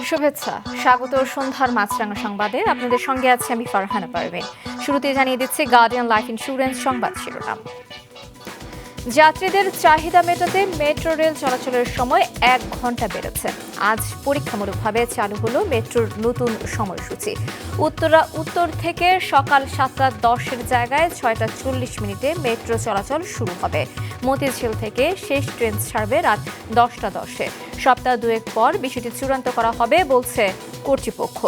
শুভেচ্ছা, স্বাগত সন্ধ্যার মাছরাঙা সংবাদে। আপনাদের সঙ্গে আছে আমি ফারহানা পারভীন। শুরুতে জানিয়ে দিচ্ছি গার্ডিয়ান লাইফ ইন্স্যুরেন্স সংবাদ শিরোনাম। যাত্রীদের চাহিদা মেটাতে মেট্রো রেল চলাচলের সময় 1 ঘন্টা বেড়েছে। আজ পরীক্ষামূলকভাবে চালু হলো মেট্রোর নতুন সময়সূচি। উত্তর থেকে সকাল 7:10-এর জায়গায় 6:40 মেট্রো চলাচল শুরু হবে। মতিঝিল থেকে শেষ ট্রেন ছাড়বে রাত 10:10-এ। সপ্তাহ দুয়েক পর বিষয়টি চূড়ান্ত করা হবে বলছে কর্তৃপক্ষ।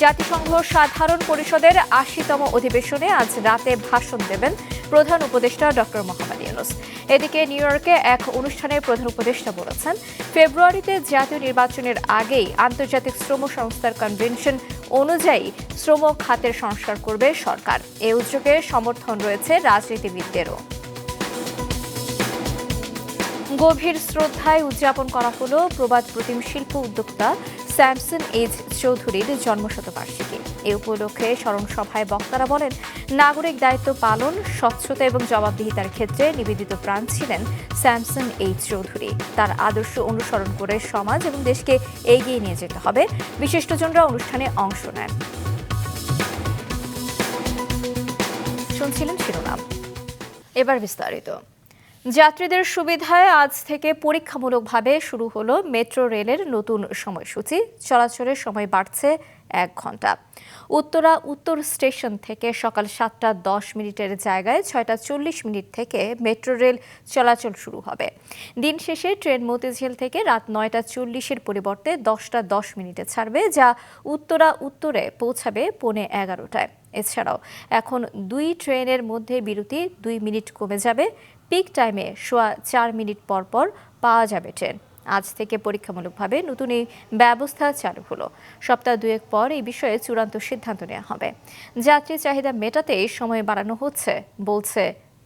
জাতিসংঘ সাধারণ পরিষদের ৮০তম অধিবেশনে আজ রাতে ভাষণ দেবেন প্রধান উপদেষ্টা ডক্টর মোহাম্মদ ইউনূস। এদিকে নিউ ইয়র্কে এক অনুষ্ঠানে প্রধান উপদেষ্টা বলেছেন, ফেব্রুয়ারিতে জাতীয় নির্বাচনের আগেই আন্তর্জাতিক শ্রম সংস্থার কনভেনশন অনুযায়ী শ্রম খাতের সংস্কার করবে সরকার। এ উদ্যোগে সমর্থন রয়েছে রাজনীতিবিদদেরও। গভীর শ্রদ্ধায় উদযাপন করা হলো প্রবাদ প্রতিম শিল্প উদ্যোক্তা স্যামসন এইচ চৌধুরীর জন্মশতবার্ষিকী। এ উপলক্ষে স্মরণ সভায় বক্তারা বলেন, নাগরিক দায়িত্ব পালন, স্বচ্ছতা এবং জবাবদিহিতার ক্ষেত্রে নিবেদিত প্রাণ ছিলেন স্যামসন এইচ চৌধুরী। তার আদর্শ অনুসরণ করে সমাজ এবং দেশকে এগিয়ে নিয়ে যেতে হবে। বিশিষ্টজনরা অনুষ্ঠানে অংশ নেন। শুনছিলেন শিরোনাম, এবার বিস্তারিত। যাত্রীদের সুবিধায় আজ থেকে পরীক্ষামূলকভাবে শুরু হলো মেট্রো রেলের নতুন সময়সূচি। চলাচলের সময় বাড়ছে 1 ঘন্টা। উত্তর স্টেশন থেকে সকাল 7:10 জায়গায় 6:40 থেকে মেট্রো রেল চলাচল শুরু হবে। দিন শেষে ট্রেন মতিঝিল থেকে রাত 9:40-এর পরিবর্তে 10:10 ছাড়বে, যা উত্তরে পৌঁছাবে 11:15-টায়। এছাড়াও এখন 2 ট্রেনের মধ্যে বিরতি 2 মিনিট কমে যাবে। পিক টাইমে 4 মিনিট পর পর পাওয়া যাবে ট্রেন। আজ থেকে পরীক্ষামূলকভাবে নতুন এই ব্যবস্থা চালু হলো। সপ্তাহ দুয়েক পর এই বিষয়ে চূড়ান্ত সিদ্ধান্ত নেওয়া হবে। যাত্রী চাহিদা মেটাতে সময় বাড়ানো হচ্ছে বলছে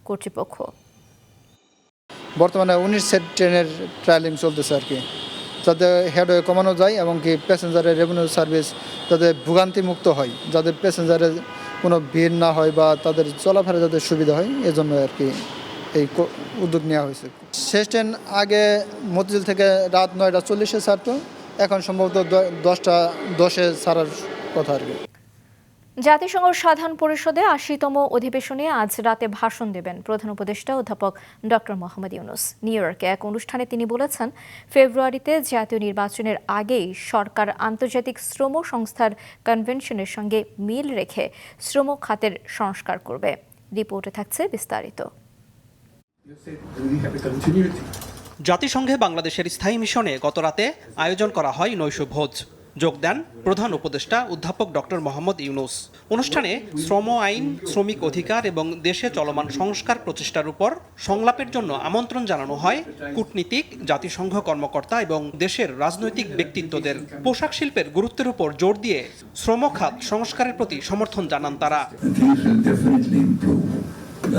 কর্তৃপক্ষ। বর্তমানে 19 সেট ট্রেনের ট্রায়ালিং চলতেছে আর কি, যাতে হেডওয়ে কমানো যায় এবং কি প্যাসেঞ্জারের রেভিনিউ সার্ভিস যাতে ভোগান্তিমুক্ত হয়, যাতে প্যাসেঞ্জারের কোনো ভিড় না হয় বা তাদের চলাফেরা যাতে সুবিধা হয়, এজন্য আর কি এই উদ্যোগ নেওয়া হয়েছে। শেষ ট্রেন আগে মতিঝিল থেকে রাত 9:40-এ ছাড়তো, এখন সম্ভবত 10:10-এ ছাড়ার কথা আর কি। জাতিসংঘ সাধারণ পরিষদে ৮০তম অধিবেশনে আজ রাতে ভাষণ দেবেন প্রধান উপদেষ্টা অধ্যাপক ডক্টর মোহাম্মদ ইউনূস। নিউ ইয়র্কে এক অনুষ্ঠানে তিনি বলেছেন, ফেব্রুয়ারিতে জাতীয় নির্বাচনের আগেই সরকার আন্তর্জাতিক শ্রম সংস্থার কনভেনশনের সঙ্গে মিল রেখে শ্রম খাতের সংস্কার করবে। রিপোর্টে থাকছে বিস্তারিত। জাতিসংঘে বাংলাদেশের স্থায়ী মিশনে গতরাতে আয়োজন করা হয় নৈশভোজ। যোগ দেন প্রধান উপদেষ্টা অধ্যাপক ডক্টর মোহাম্মদ ইউনূস। অনুষ্ঠানে শ্রম আইন, শ্রমিক অধিকার এবং দেশে চলমান সংস্কার প্রচেষ্টার উপর সংলাপের জন্য আমন্ত্রণ জানানো হয় কূটনীতিক, জাতিসংঘ কর্মকর্তা এবং দেশের রাজনৈতিক ব্যক্তিত্বদের। পোশাক শিল্পের গুরুত্বের উপর জোর দিয়ে শ্রম খাত সংস্কারের প্রতি সমর্থন জানান তারা।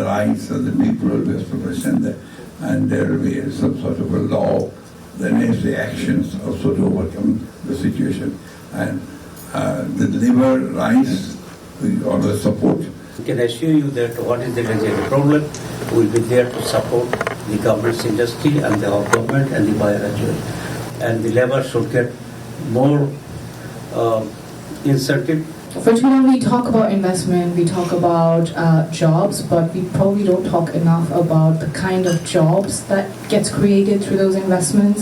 The rights of the people will be expressed, and there will be some sort of a law that necessary actions also to overcome the situation. And the labor rights we always support. I can assure you that what is the problem, we will be there to support the government's industry and the government and the buyer as well. And the labor should get more incentive. But when we talk about investment, we talk about jobs, but we probably don't talk enough about the kind of jobs that gets created through those investments.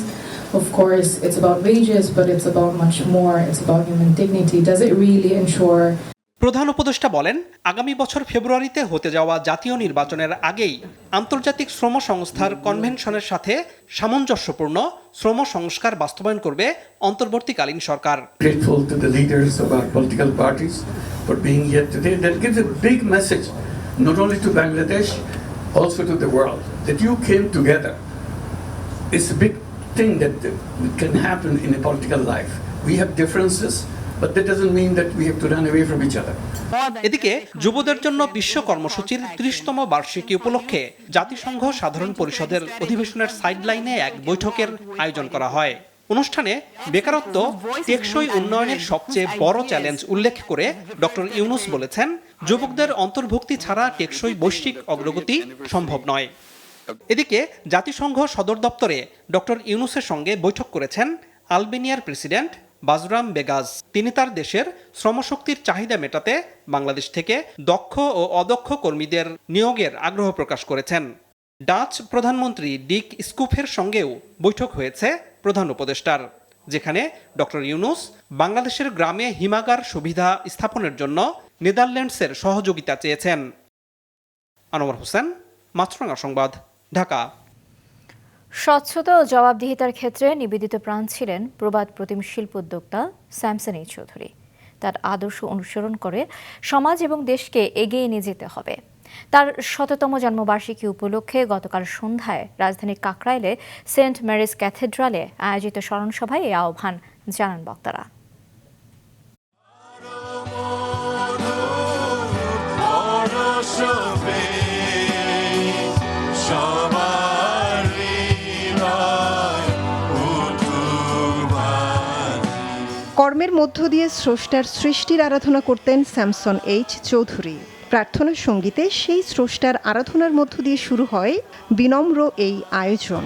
Of course, it's about wages, but it's about much more. It's about human dignity. Does it really ensure? প্রধান উপদেষ্টা বলেন, আগামী বছর ফেব্রুয়ারিতে হতে যাওয়া জাতীয় নির্বাচনের আগেই আন্তর্জাতিক শ্রম সংস্থার কনভেনশনের সাথে সামঞ্জস্যপূর্ণ শ্রম সংস্কার বাস্তবায়ন করবে অন্তর্বর্তীকালীন সরকার। Grateful to the leaders of our political parties for being here today. That gives a big message, not only to Bangladesh, also to the world, that you came together. It's a big thing that can happen in a political life. We have differences, but that doesn't mean that we have to run away from each other. এদিকে যুবদের জন্য বিশ্ব কর্মসূচির ৩০তম বার্ষিকী উপলক্ষে জাতিসংঘ সাধারণ পরিষদের অধিবেশনের সাইডলাইনে এক বৈঠকের আয়োজন করা হয়। অনুষ্ঠানে বেকারত্ব টেকসই উন্নয়নের সবচেয়ে বড় চ্যালেঞ্জ উল্লেখ করে ডক্টর ইউনূস বলেছেন, যুবকদের অন্তর্ভুক্তি ছাড়া টেকসই বৈশ্বিক অগ্রগতি সম্ভব নয়। এদিকে জাতিসংঘ সদর দপ্তরে ডক্টর ইউনূসের সঙ্গে বৈঠক করেছেন আলবেনিয়ার প্রেসিডেন্ট বাজরাম বেগাজ। তিনি তার দেশের শ্রমশক্তির চাহিদা মেটাতে বাংলাদেশ থেকে দক্ষ ও অদক্ষ কর্মীদের নিয়োগের আগ্রহ প্রকাশ করেছেন। ডাচ প্রধানমন্ত্রী ডিক স্কুফের সঙ্গেও বৈঠক হয়েছে প্রধান উপদেষ্টার, যেখানে ডক্টর ইউনূস বাংলাদেশের গ্রামে হিমাগার সুবিধা স্থাপনের জন্য নেদারল্যান্ডসের সহযোগিতা চেয়েছেন। আনোয়ার হোসেন, মাছরাঙা সংবাদ, ঢাকা। স্বচ্ছতা ও জবাবদিহিতার ক্ষেত্রে নিবেদিত প্রাণ ছিলেন প্রবাদ প্রতিম শিল্পোদ্যোক্তা স্যামসন এইচ চৌধুরী। তার আদর্শ অনুসরণ করে সমাজ এবং দেশকে এগিয়ে নিয়ে যেতে হবে। তার ১০০তম জন্মবার্ষিকী উপলক্ষে গতকাল সন্ধ্যায় রাজধানীর কাকরাইলে সেন্ট মেরিস ক্যাথেড্রালে আয়োজিত স্মরণসভায় এই আহ্বান জানান বক্তারা। কর্মের মধ্য দিয়ে স্রষ্টার সৃষ্টির আরাধনা করতেন স্যামসন এইচ চৌধুরী। প্রার্থনা সঙ্গীতে সেই স্রষ্টার আরাধনার মধ্য দিয়ে শুরু হয় বিনম্র এই আয়োজন।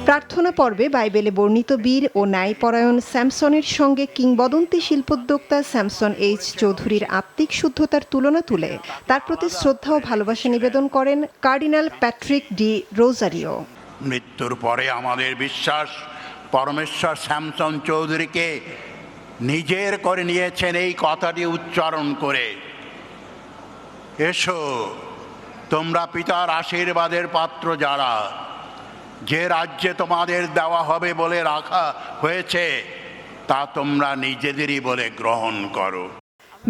প্রার্থনা পর্বে বাইবেলে বর্ণিত বীর ও ন্যায়পরায়ণ স্যামসনের সঙ্গে কিংবদন্তি শিল্পোদ্যোক্তা স্যামসন এইচ চৌধুরীর আত্মিক শুদ্ধতার তুলনা তুলে তার প্রতি শ্রদ্ধা ও ভালোবাসা নিবেদন করেন কার্ডিনাল প্যাট্রিক ডি রোজারিও। মৃত্যুর পরে আমাদের বিশ্বাস পরমেশ্বর স্যামসন চৌধুরীকে নিজের করে নিয়েছেন এই কথাটি উচ্চারণ করে, এসো তোমরা পিতার আশীর্বাদের পাত্র যারা, যে রাজ্যে তোমাদের দেওয়া হবে বলে রাখা হয়েছে তা তোমরা নিজেদেরই বলে গ্রহণ করো।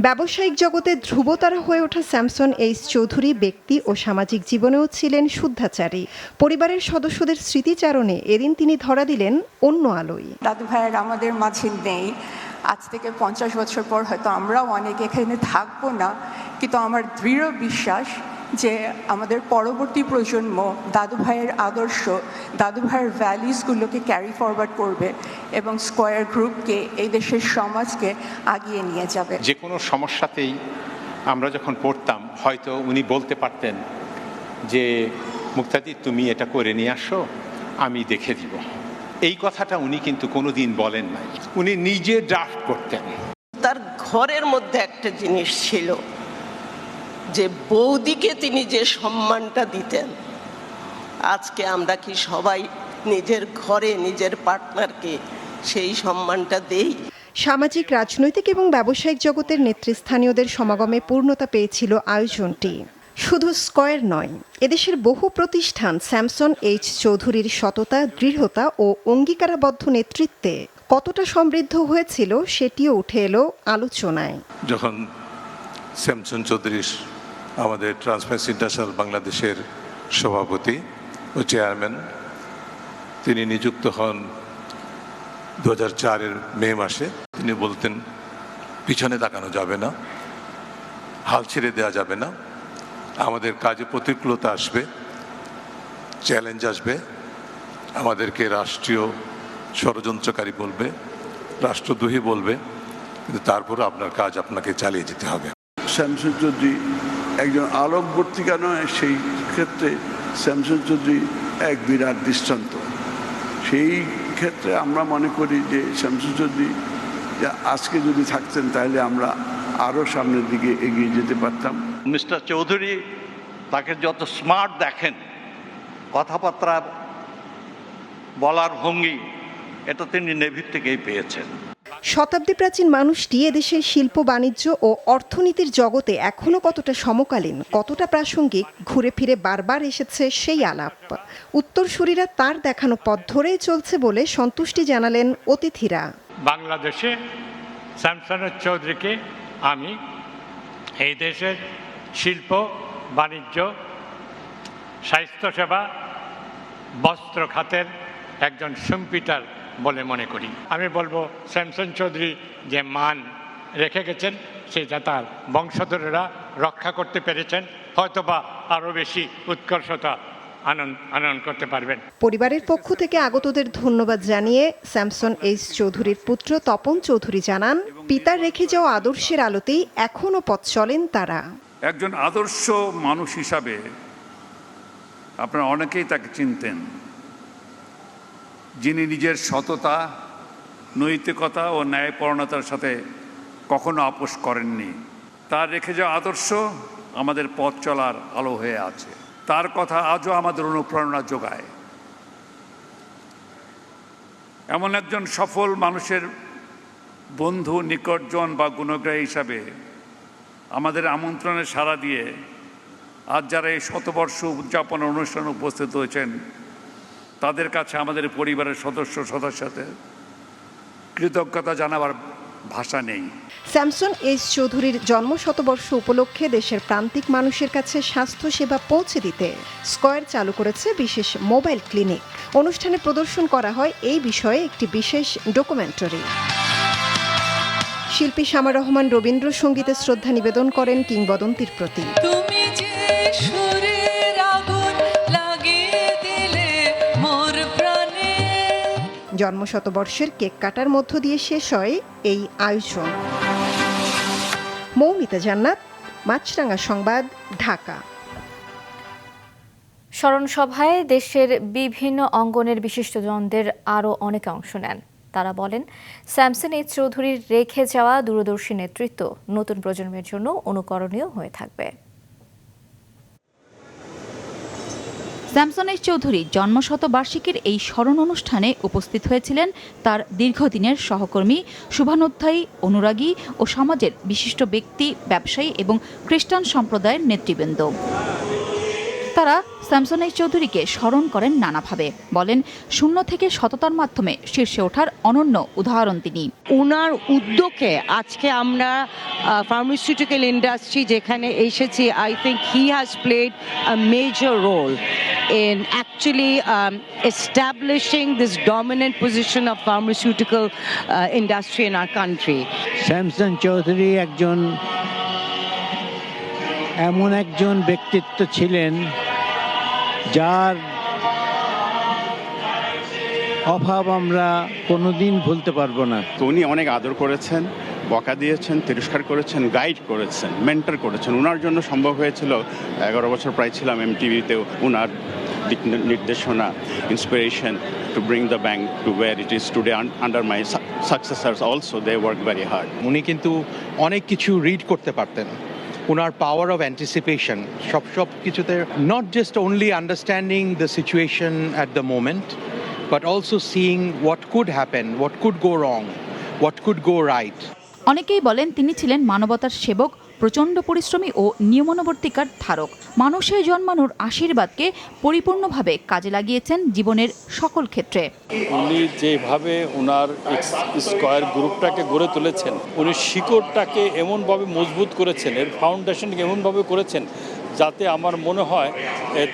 ব্যবসায়িক জগতে ধ্রুবতারা হয়ে ওঠা স্যামসন এইচ চৌধুরী ব্যক্তি ও সামাজিক জীবনেও ছিলেন শুদ্ধাচারী। পরিবারের সদস্যদের স্মৃতিচারণে এদিন তিনি ধরা দিলেন অন্য আলোয়। দাদু ভাইয়ের আমাদের মাঝে নেই, আজ থেকে 50 বছর পর হয়তো আমরাও অনেক এখানে থাকবো না, কিন্তু আমার দৃঢ় বিশ্বাস যে আমাদের পরবর্তী প্রজন্ম দাদু ভাইয়ের আদর্শ, দাদু ভাইয়ের ভ্যালিউসগুলোকে ক্যারি ফরওয়ার্ড করবে এবং স্কয়ার গ্রুপকে, এই দেশের সমাজকে আগিয়ে নিয়ে যাবে। যে কোনো সমস্যাতেই আমরা যখন পড়তাম হয়তো উনি বলতে পারতেন যে মুক্তাদি তুমি এটা করে নিয়ে আসো, আমি দেখে দিব। এই কথাটা উনি কিন্তু কোনোদিন বলেন নাই, উনি নিজে ড্রাফট করতেন। তার ঘরের মধ্যে একটা জিনিস ছিল যে বৌদিকে তিনি যে সম্মানটা দিতেন, আজকে আমরা কি সবাই নিজের ঘরে নিজের পার্টনারকে সেই সম্মানটা দেই? সামাজিক, রাজনৈতিক এবং ব্যবসায়িক জগতের নেতৃস্থানীয়দের সমাগমে পূর্ণতা পেয়েছিল আয়োজনটি। শুধু স্কয়ার নয়, এদেশের বহু প্রতিষ্ঠান স্যামসন এইচ চৌধুরীর সততা, দৃঢ়তা ও অঙ্গীকারাবদ্ধ নেতৃত্বে কতটা সমৃদ্ধ হয়েছিল সেটিও উঠে এলো আলোচনায়। যখন স্যামসন চৌধুরী আমাদের ট্রান্সপারেন্সি ইন্টারন্যাশনাল বাংলাদেশের সভাপতি ও চেয়ারম্যান, তিনি নিযুক্ত হন 2004-এর মে মাসে। তিনি বলতেন পিছনে তাকানো যাবে না, হাল ছেড়ে দেওয়া যাবে না, আমাদের কাজে প্রতিকূলতা আসবে, চ্যালেঞ্জ আসবে, আমাদেরকে রাষ্ট্রীয় ষড়যন্ত্রকারী বলবে, রাষ্ট্রদ্রোহী বলবে, কিন্তু তারপরে আপনার কাজ আপনাকে চালিয়ে যেতে হবে। স্যামসন চৌধুরী একজন আলোকবর্তিকা নয়, সেই ক্ষেত্রে স্যামসন চৌধুরী এক বিরাট দৃষ্টান্ত। সেই ক্ষেত্রে আমরা মনে করি যে স্যামসন চৌধুরী আজকে যদি থাকতেন তাহলে আমরা আরও সামনের দিকে এগিয়ে যেতে পারতাম। মিস্টার চৌধুরী তাকে যত স্মার্ট দেখেন, কথাবার্তা বলার ভঙ্গি, এটা তিনি নেভির থেকেই পেয়েছেন। শতাব্দী প্রাচীন মানুষটি এদেশের শিল্প, বাণিজ্য ও অর্থনীতির জগতে এখনো কতটা সমকালীন, কতটা প্রাসঙ্গিক, ঘুরে ফিরে বারবার এসেছে সেই আলাপ। উত্তরসূরিরা তার দেখানো পথ ধরেই চলছে বলে সন্তুষ্টি জানালেন অতিথিরা। বাংলাদেশে স্যামসন চৌধুরীকে আমি এই দেশের শিল্প, বাণিজ্য, স্বাস্থ্যসেবা, বস্ত্র খাতের একজন সুম্পিটার বলে মনে করি। আমি বলবো স্যামসন চৌধুরী যে মান রেখে গেছেন সেটা তার বংশধরেরা রক্ষা করতে পেরেছেন, হয়তোবা আরও বেশি উৎকর্ষতা আনয়ন করতে পারবেন। পরিবারের পক্ষ থেকে আগতদের ধন্যবাদ জানিয়ে স্যামসন এইচ চৌধুরীর পুত্র তপন চৌধুরী জানান, পিতার রেখে যাওয়া আদর্শের আলোতেই এখনো পথ চলেন তারা। একজন আদর্শ মানুষ হিসাবে আপনারা অনেকেই তাকে চিনতেন, যিনি নিজের সততা, নৈতিকতা ও ন্যায়পরায়ণতার সাথে কখনো আপোষ করেননি। তার রেখে যাওয়া আদর্শ আমাদের পথ চলার আলো হয়ে আছে। তার কথা আজও আমাদের অনুপ্রেরণা যোগায়। এমন একজন সফল মানুষের বন্ধু, নিকটজন বা গুণগ্রাহী হিসাবে আমাদের আমন্ত্রণে সাড়া দিয়ে আজ যারা এই শতবর্ষ উদযাপনের অনুষ্ঠানে উপস্থিত হয়েছেন, তাদের কাছে আমাদের পরিবারের সদস্যদের কৃতজ্ঞতা জানাবার ভাষা নেই। স্যামসন এইচ চৌধুরীর জন্ম শতবর্ষ উপলক্ষে দেশের প্রান্তিক মানুষের কাছে স্বাস্থ্য সেবা পৌঁছে দিতে স্কয়ার চালু করেছে বিশেষ মোবাইল ক্লিনিক। অনুষ্ঠানে প্রদর্শন করা হয় এই বিষয়ে একটি বিশেষ ডকুমেন্টারি। শিল্পী শামা রহমান রবীন্দ্রসঙ্গীতে শ্রদ্ধা নিবেদন করেন কিংবদন্তির প্রতি। জন্মশতবর্ষের কেক কাটার মধ্য দিয়ে শেষ হয় এই আয়োজন। মৌমিতা জান্নাত, মাছরাঙা সংবাদ, ঢাকা। স্মরণসভায় দেশের বিভিন্ন অঙ্গনের বিশিষ্টজনদের আরও অনেকে অংশ নেন। তারা বলেন, স্যামসন এইচ চৌধুরীর রেখে যাওয়া দূরদর্শী নেতৃত্ব নতুন প্রজন্মের জন্য অনুকরণীয় হয়ে থাকবে। স্যামসন এইচ চৌধুরীর জন্মশতবার্ষিকীর এই স্মরণ অনুষ্ঠানে উপস্থিত হয়েছিলেন তার দীর্ঘদিনের সহকর্মী, শুভানুধ্যায়ী, অনুরাগী ও সমাজের বিশিষ্ট ব্যক্তি, ব্যবসায়ী এবং খ্রিস্টান সম্প্রদায়ের নেতৃবৃন্দ। তারা স্যামসন এইচ চৌধুরীকে স্মরণ করেন নানাভাবে। বলেন, শূন্য থেকে সততার মাধ্যমে শীর্ষে ওঠার অনন্য উদাহরণ তিনি। ওনার উদ্যোগে আজকে আমরা ফার্মাসিউটিক্যাল ইন্ডাস্ট্রি যেখানে এসেছি, I think he has played a major role in actually establishing this dominant position of pharmaceutical industry in our country. Samson Chowdhury এমন একজন ব্যক্তিত্ব ছিলেন যার অভাব আমরা কোনোদিন ভুলতে পারবো না। উনি অনেক আদর করেছেন, বকা দিয়েছেন, তিরস্কার করেছেন, গাইড করেছেন, মেন্টর করেছেন। ওনার জন্য সম্ভব হয়েছিল, 11 বছর প্রায় ছিলাম এমটিভিতে, ওনার নির্দেশনা, inspiration to bring the bank to where it is today under my successors also. They work very hard. উনি কিন্তু অনেক কিছু রিড করতে পারতেন। ওনার পাওয়ার অফ অ্যান্টিসিপেশন সব কিছুতে, not just only understanding the situation at the moment, but also seeing what could happen, what could go wrong, what could go right. অনেকেই বলেন তিনি ছিলেন মানবতার সেবক, প্রচণ্ড পরিশ্রমী ও নিয়মানুবর্তিকার ধারক। মানুষের জন্মানোর আশীর্বাদকে পরিপূর্ণভাবে কাজে লাগিয়েছেন জীবনের সকল ক্ষেত্রে। উনি যেভাবে ওনার স্কয়ার গ্রুপটাকে গড়ে তুলেছেন, উনি শিকড়টাকে এমনভাবে মজবুত করেছেন, এর ফাউন্ডেশনকে এমনভাবে করেছেন যাতে আমার মনে হয়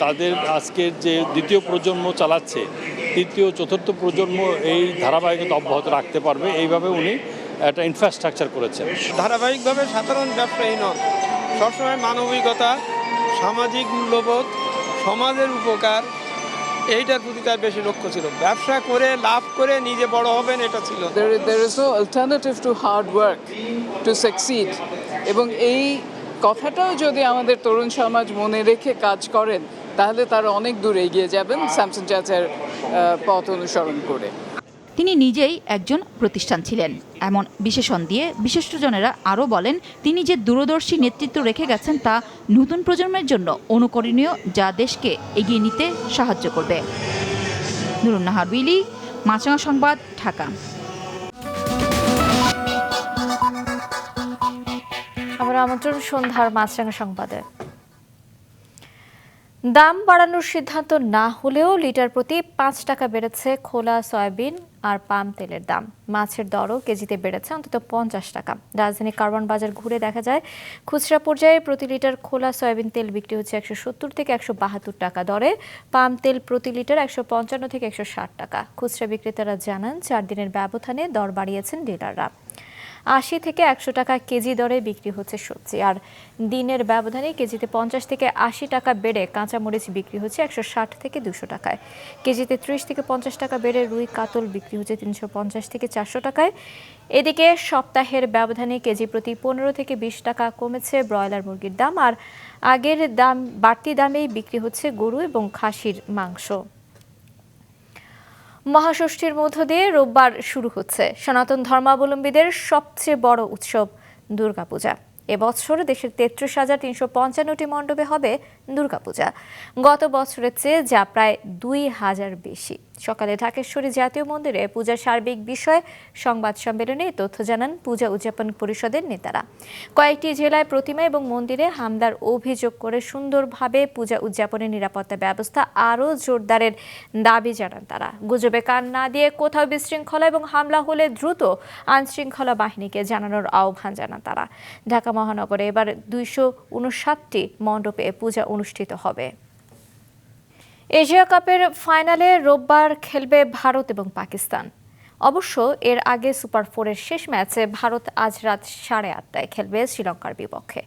তাদের আজকের যে দ্বিতীয় প্রজন্ম চালাচ্ছে, তৃতীয় চতুর্থ প্রজন্ম এই ধারাবাহিকতা অব্যাহত রাখতে পারবে। এইভাবে উনি একটা ইনফ্রাস্ট্রাকচার করেছেন। ধারাবাহিকভাবে সাধারণ ব্যবসায়ী নন, সবসময় মানবিকতা, সামাজিক মূল্যবোধ, সমাজের উপকার, এইটার প্রতি তার বেশি লক্ষ্য ছিল। ব্যবসা করে লাভ করে নিজে বড় হবেন, এটা ছিল। There is no alternative to hard work to succeed. এবং এই কথাটাও যদি আমাদের তরুণ সমাজ মনে রেখে কাজ করেন, তাহলে তারা অনেক দূর এগিয়ে যাবেন স্যামসন চাচার পথ অনুসরণ করে। তিনি নিজেই একজন প্রতিষ্ঠান ছিলেন, এমন বিশেষণ দিয়ে বিশিষ্টজনেরা আরও বলেন, তিনি যে দূরদর্শী নেতৃত্ব রেখে গেছেন তা নতুন প্রজন্মের জন্য অনুকরণীয়, যা দেশকে এগিয়ে নিতে সাহায্য করবে। নুরুন নাহার উইলি, মাছরাঙা সংবাদ, ঢাকা। আবার আমন্ত্রণ সন্ধ্যার মাছরাঙা সংবাদে। দাম বাড়ানোর সিদ্ধান্ত না হলেও লিটার প্রতি 5 টাকা বেড়েছে খোলা সয়াবিন আর পাম তেলের দাম। মাছের দরও কেজিতে বেড়েছে অন্তত 50 টাকা। রাজধানী কারওয়ান বাজার ঘুরে দেখা যায়, খুচরা পর্যায়ে প্রতি লিটার খোলা সয়াবিন তেল বিক্রি হচ্ছে 170 থেকে 172 টাকা দরে, পাম তেল প্রতি লিটার 155 থেকে 160 টাকা। খুচরা বিক্রেতারা জানান, 4 দিনের ব্যবধানে দর বাড়িয়েছেন ডিলাররা। 80 থেকে 100 টাকা কেজি দরে বিক্রি হচ্ছে সবজি। আর দিনের ব্যবধানে কেজিতে 50 থেকে 80 টাকা বেড়ে কাঁচামরিচ বিক্রি হচ্ছে 160 থেকে 200 টাকায়। কেজিতে 30 থেকে 50 টাকা বেড়ে রুই কাতল বিক্রি হচ্ছে 350 থেকে 400 টাকায়। এদিকে সপ্তাহের ব্যবধানে কেজি প্রতি 15 থেকে 20 টাকা কমেছে ব্রয়লার মুরগির দাম। আর আগের দাম বাড়তি দামেই বিক্রি হচ্ছে গরু এবং খাসির মাংস। মহাষষ্ঠীর মধ্য দিয়ে রোববার শুরু হচ্ছে সনাতন ধর্মাবলম্বীদের সবচেয়ে বড় উৎসব দুর্গাপূজা। এবছর দেশের 33,355টি মণ্ডপে হবে দুর্গাপূজা। গত বছরের চেয়ে যা প্রায় 2000 বেশি। সকালে ঢাকেশ্বরী জাতীয় মন্দিরে পূজার সার্বিক বিষয়ে সংবাদ সম্মেলনে তথ্য জানান পূজা উদযাপন পরিষদের নেতারা। কয়েকটি জেলায় প্রতিমা এবং মন্দিরে হামলার অভিযোগ করে সুন্দরভাবে পূজা উদযাপনের নিরাপত্তা ব্যবস্থা আরও জোরদারের দাবি জানান তারা। গুজবে কান না দিয়ে কোথাও বিশৃঙ্খলা এবং হামলা হলে দ্রুত আইনশৃঙ্খলা বাহিনীকে জানানোর আহ্বান জানান তারা। ঢাকা মহানগরে এবার 259টি মণ্ডপে পূজা অনুষ্ঠিত হবে। এশিয়া কাপের ফাইনালে রোববার খেলবে ভারত এবং পাকিস্তান। অবশ্য এর আগে সুপার 4-এর শেষ ম্যাচে ভারত আজ রাত 8:30টায় খেলবে শ্রীলঙ্কার বিপক্ষে।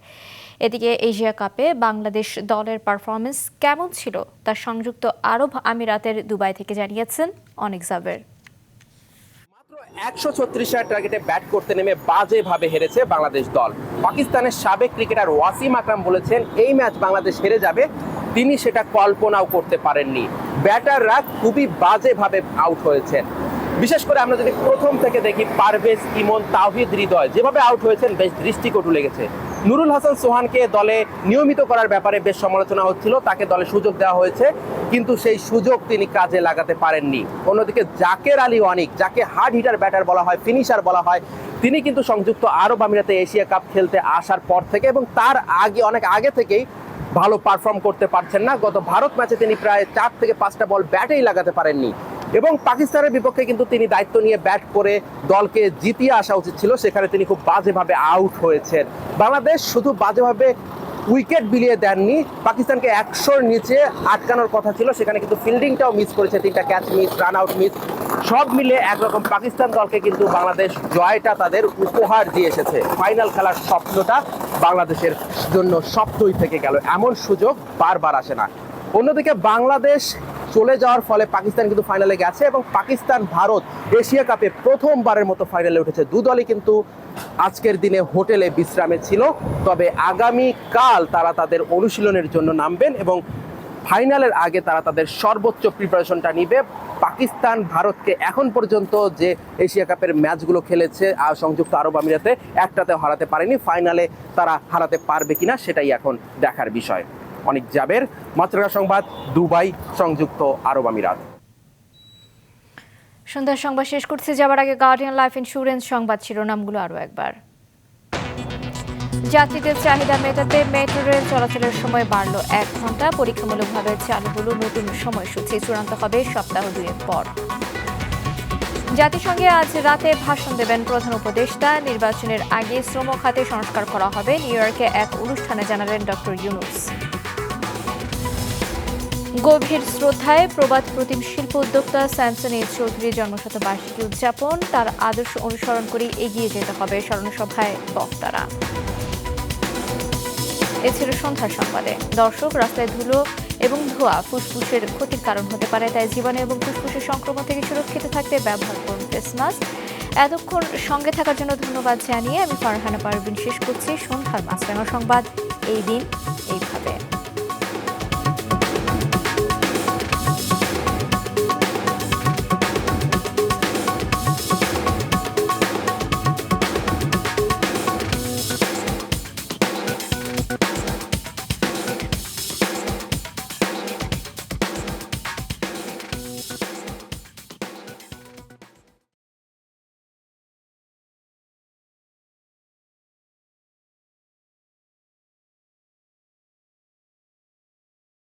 এদিকে এশিয়া কাপে বাংলাদেশ দলের পারফরমেন্স কেমন ছিল তা সংযুক্ত আরব আমিরাতের দুবাই থেকে জানিয়েছেন অনিক জাবের। 136 রানের টার্গেটে ব্যাট করতে নেমে বাজেভাবে হেরেছে বাংলাদেশ দল। পাকিস্তানের সাবেক ক্রিকেটার ওয়াসিম আকরাম বলেছেন এই ম্যাচ বাংলাদেশ হেরে যাবে, তিনি সেটা কল্পনাও করতে পারেননি। ব্যাটাররা খুবই বাজেভাবে আউট হয়েছেন। বিশেষ করে আমরা যদি প্রথম থেকে দেখি, পারভেজ, ইমন, তাওহিদ, হৃদয় যেভাবে আউট হয়েছেন বেশ দৃষ্টিকটু লেগেছে। নুরুল হাসান সোহানকে দলে নিয়মিত করার ব্যাপারে বেশ সমালোচনা হচ্ছিল, তাকে দলে সুযোগ দেওয়া হয়েছে, কিন্তু সেই সুযোগ তিনি কাজে লাগাতে পারেননি। অন্যদিকে জাকের আলী অনিক, যাকে হার্ড হিটার ব্যাটার বলা হয়, ফিনিশার বলা হয়, তিনি কিন্তু সংযুক্ত আরব আমিরাতে এশিয়া কাপ খেলতে আসার পর থেকে এবং তার আগে অনেক আগে থেকেই ভালো পারফর্ম করতে পারছেন না। গত ভারত ম্যাচে তিনি প্রায় 4 থেকে 5টা বল ব্যাটেই লাগাতে পারেননি এবং পাকিস্তানের বিপক্ষে কিন্তু তিনি দায়িত্ব নিয়ে ব্যাট করে দলকে জিতিয়ে আসা উচিত ছিল, সেখানে তিনি খুব বাজেভাবে আউট হয়েছেন। বাংলাদেশ শুধু বাজেভাবে উইকেট বিলিয়ে দেননি, পাকিস্তানকে 100-র নিচে আটকানোর কথা ছিল, সেখানে কিন্তু ফিল্ডিংটাও মিস করেছে, 3টা catch miss, run out miss, সব মিলে একরকম পাকিস্তান দলকে কিন্তু বাংলাদেশ জয়টা তাদের উপহার দিয়ে এসেছে। ফাইনাল খেলার স্বপ্নটা বাংলাদেশের জন্য স্বপ্নই থেকে গেল, এমন সুযোগ বারবার আসে না। অন্যদিকে বাংলাদেশ চলে যাওয়ার ফলে পাকিস্তান কিন্তু ফাইনালে গেছে এবং পাকিস্তান ভারত এশিয়া কাপে প্রথমবারের মতো ফাইনালে উঠেছে। দুদলই কিন্তু আজকের দিনে হোটেলে বিশ্রামে ছিল, তবে আগামীকাল তারা তাদের অনুশীলনের জন্য নামবেন এবং ফাইনালের আগে তারা তাদের সর্বোচ্চ প্রিপারেশনটা নিবে। পাকিস্তান ভারতকে এখন পর্যন্ত যে এশিয়া কাপের ম্যাচগুলো খেলেছে সংযুক্ত আরব আমিরাতে, একটাতেও হারাতে পারেনি। ফাইনালে তারা হারাতে পারবে কিনা সেটাই এখন দেখার বিষয়। অনিক জাবের, মাতৃকা সংবাদ, দুবাই, সংযুক্ত আরব আমিরাত। সন্ধ্যার সংবাদ শেষ করছি, যাবার আগে গার্ডিয়ান লাইফ ইন্স্যুরেন্স সংবাদ শিরোনামগুলো আরও একবার। যাত্রীদের চাহিদা মেটাতে মেট্রো রেল চলাচলের সময় বাড়ল 1 ঘন্টা। পরীক্ষামূলকভাবে চালু হলো নতুন সময়সূচি, চূড়ান্ত হবে সপ্তাহ 2 পর। জাতিসংঘে আজ রাতে ভাষণ দেবেন প্রধান উপদেষ্টা। নির্বাচনের আগে শ্রম খাতে সংস্কার করা হবে, নিউ ইয়র্কে এক অনুষ্ঠানে জানালেন ডক্টর ইউনুস। গভীর শ্রদ্ধায় প্রবাদ প্রতিম শিল্প উদ্যোক্তা স্যামসন এইচ চৌধুরীর জন্মশতবার্ষিকী উদযাপন। তার আদর্শ অনুসরণ করে এগিয়ে যেতে হবে স্মরণসভায় বক্তারা। এ ছিল সন্ধ্যার সংবাদে। দর্শক, রাস্তায় ধুলো এবং ধোঁয়া ফুসফুসের ক্ষতির কারণ হতে পারে, তাই জীবাণু এবং ফুসফুসের সংক্রমণ থেকে সুরক্ষিত থাকতে ব্যবহার করুন ফেস মাস্ক। এতক্ষণ সঙ্গে থাকার জন্য ধন্যবাদ জানিয়ে আমি ফারহানা পারভিন শেষ করছি সন্ধ্যার মাছরাঙা সংবাদ। এই দিন এইভাবে।